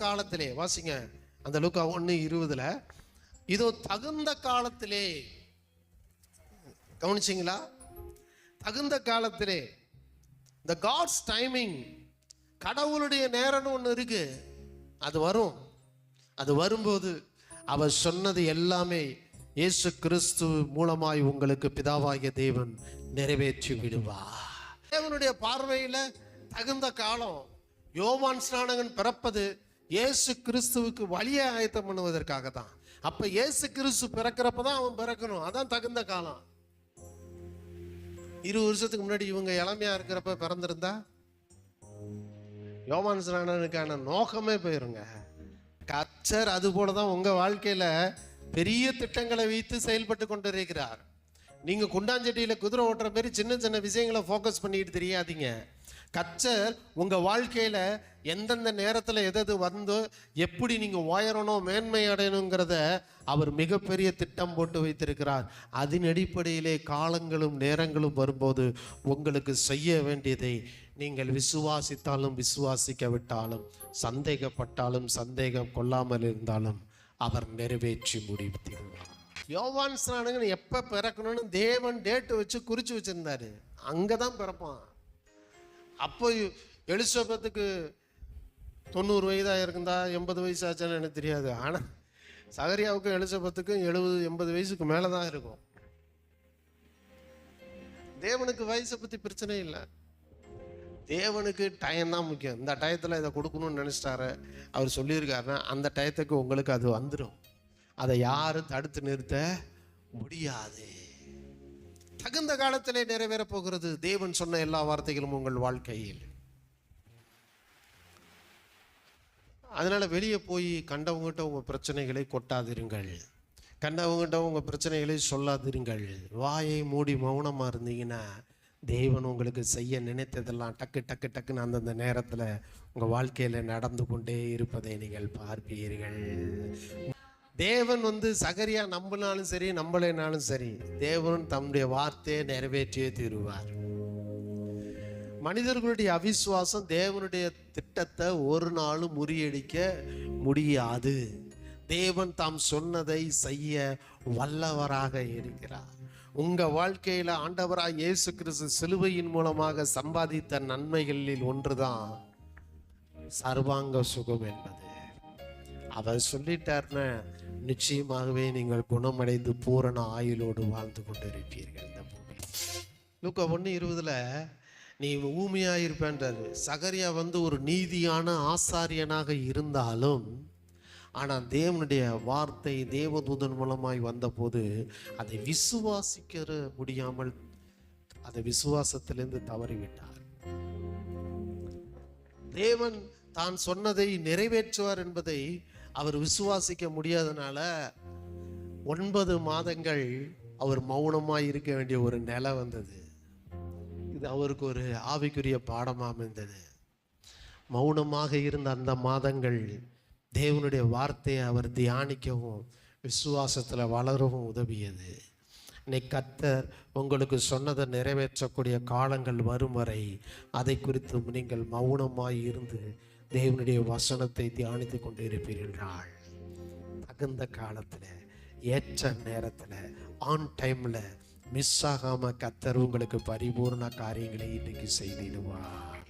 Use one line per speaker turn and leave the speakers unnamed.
காலத்திலே, வாசிங்க அந்த லூக்கா 1:20, இதோ தகுந்த காலத்திலே, கவனிச்சிங்களா? தகுந்த காலத்திலே, இந்த காட்ஸ் டைமிங், கடவுளுடைய நேரம்னு ஒன்று இருக்கு, அது வரும். அது வரும்போது அவர் சொன்னது எல்லாமே இயேசு கிறிஸ்து மூலமாய் உங்களுக்கு பிதாவாகிய தேவன் நிறைவேற்றி விடுவார். தேவனுடைய பார்வையில் தகுந்த காலம். யோவான் ஸ்நானகன் பிறப்பது இயேசு கிறிஸ்துவுக்கு வழியை ஆயத்தம் பண்ணுவதற்காக தான். அப்ப இயேசு கிறிஸ்து பிறக்கிறப்ப தான் அவன் பிறக்கணும். அதான் தகுந்த காலம். 20 வருஷத்துக்கு முன்னாடி இவங்க இளமையா இருக்கிறப்ப பிறந்திருந்தா யோவான் ஸ்நானனுக்கான நோக்கமே போயிருங்க. கர்த்தர் அது போலதான் உங்க வாழ்க்கையில பெரிய திட்டங்களை வைத்து செயல்பட்டு கொண்டு இருக்கிறார். நீங்க குண்டாஞ்சட்டியில குதிரை ஓட்டுற மாதிரி சின்ன சின்ன விஷயங்களை ஃபோக்கஸ் பண்ணிட்டு தெரியாதீங்க. கர்த்தர் உங்க வாழ்க்கையில எந்தெந்த நேரத்தில் எது வந்தோ எப்படி நீங்க உயரணும், மேன்மை அடையணுங்கிறத அவர் மிகப்பெரிய திட்டம் போட்டு வைத்திருக்கிறார். அதன் அடிப்படையிலே காலங்களும் நேரங்களும் வரும்போது உங்களுக்கு செய்ய வேண்டியதை நீங்கள் விசுவாசித்தாலும் விசுவாசிக்கவிட்டாலும், சந்தேகப்பட்டாலும் சந்தேகம் கொள்ளாமல் இருந்தாலும் அவர் நிறைவேற்றி முடித்திருவார். யோவான் ஸ்நானகன் எப்போ பிறக்கணும்னு தேவன் டேட்டு வச்சு குறித்து வச்சிருந்தாரு. அங்கதான் பிறப்பான். அப்போ எலிசபெத்துக்கு 90 வயதாக இருக்குந்தா 80 வயசு ஆச்சான்னு எனக்கு தெரியாது. ஆனால் சகரியாவுக்கும் எலிசபெத்துக்கும் 70-80 வயசுக்கு மேலே தான் இருக்கும். தேவனுக்கு வயசை பற்றி பிரச்சனை இல்லை. தேவனுக்கு டைம் தான் முக்கியம். இந்த டயத்தில் இதை கொடுக்கணும்னு நினச்சிட்டாரு, அவர் சொல்லியிருக்காருன்னா அந்த டயத்துக்கு உங்களுக்கு அது வந்துடும். அதை யாரும் தடுத்து நிறுத்த முடியாது. தகுந்த காலத்திலே நிறைவேற போகிறது தேவன் சொன்ன எல்லா வார்த்தைகளும் உங்கள் வாழ்க்கையில். அதனால வெளியே போய் கண்டவங்ககிட்ட உங்க பிரச்சனைகளை கொட்டாதிருங்கள், கண்டவங்ககிட்ட உங்க பிரச்சனைகளை சொல்லாதிருங்கள். வாயை மூடி மௌனமா இருந்தீங்கன்னா தேவன் உங்களுக்கு செய்ய நினைத்ததெல்லாம் டக்கு டக்கு டக்குன்னு அந்தந்த நேரத்தில் உங்கள் வாழ்க்கையில் நடந்து கொண்டே இருப்பதை நீங்கள் பார்ப்பீர்கள். தேவன் சகரியா நம்பினாலும் சரி நம்பலைனாலும் சரி, தேவன் தம்முடைய வார்த்தையை நிறைவேற்றியே தீருவார். மனிதர்களுடைய அவிசுவாசம் தேவனுடைய திட்டத்தை ஒரு நாளும் முறியடிக்க முடியாது. தேவன் தாம் சொன்னதை செய்ய வல்லவராக இருக்கிறார். உங்க வாழ்க்கையில ஆண்டவராய் இயேசு கிறிஸ்து சிலுவையின் மூலமாக சம்பாதித்த நன்மைகளில் ஒன்றுதான் சர்வாங்க சுகம் என்பது. அவர் சொல்லிட்டார்னா நிச்சயமாகவே நீங்கள் குணமடைந்து பூரண ஆயுளோடு வாழ்ந்து கொண்டிருப்பீர்கள் இந்த பூமி. லூக்கா 1:20 நீ ஊமையாயிருப்பேன்றாரு. சகரியா ஒரு நீதியான ஆசாரியனாக இருந்தாலும், ஆனால் தேவனுடைய வார்த்தை தேவதூதன் மூலமாய் வந்தபோது அதை விசுவாசிக்க முடியாமல் அதை விசுவாசத்திலிருந்து தவறிவிட்டார். தேவன் தான் சொன்னதை நிறைவேற்றுவார் என்பதை அவர் விசுவாசிக்க முடியாதனால 9 மாதங்கள் அவர் மௌனமாய் இருக்க வேண்டிய ஒரு நிலை வந்தது. இது அவருக்கு ஒரு ஆவிக்குரிய பாடமாக அமைந்தது. மௌனமாக இருந்த அந்த மாதங்கள் தேவனுடைய வார்த்தையை அவர் தியானிக்கவும் விசுவாசத்தில் வளரவும் உதவியது. இன்னைக்கு கர்த்தர் உங்களுக்கு சொன்னதை நிறைவேற்றக்கூடிய காலங்கள் வரும் வரை அதை குறித்து நீங்கள் மௌனமாய் இருந்து தேவனுடைய வசனத்தை தியானித்து கொண்டு இருப்பீர்கள். தகுந்த காலத்தில், ஏற்ற நேரத்தில், ஆன் டைமில் மிஸ் ஆகாமல் கர்த்தர் உங்களுக்கு பரிபூர்ண காரியங்களை இன்னைக்கு செய்திடுவார்.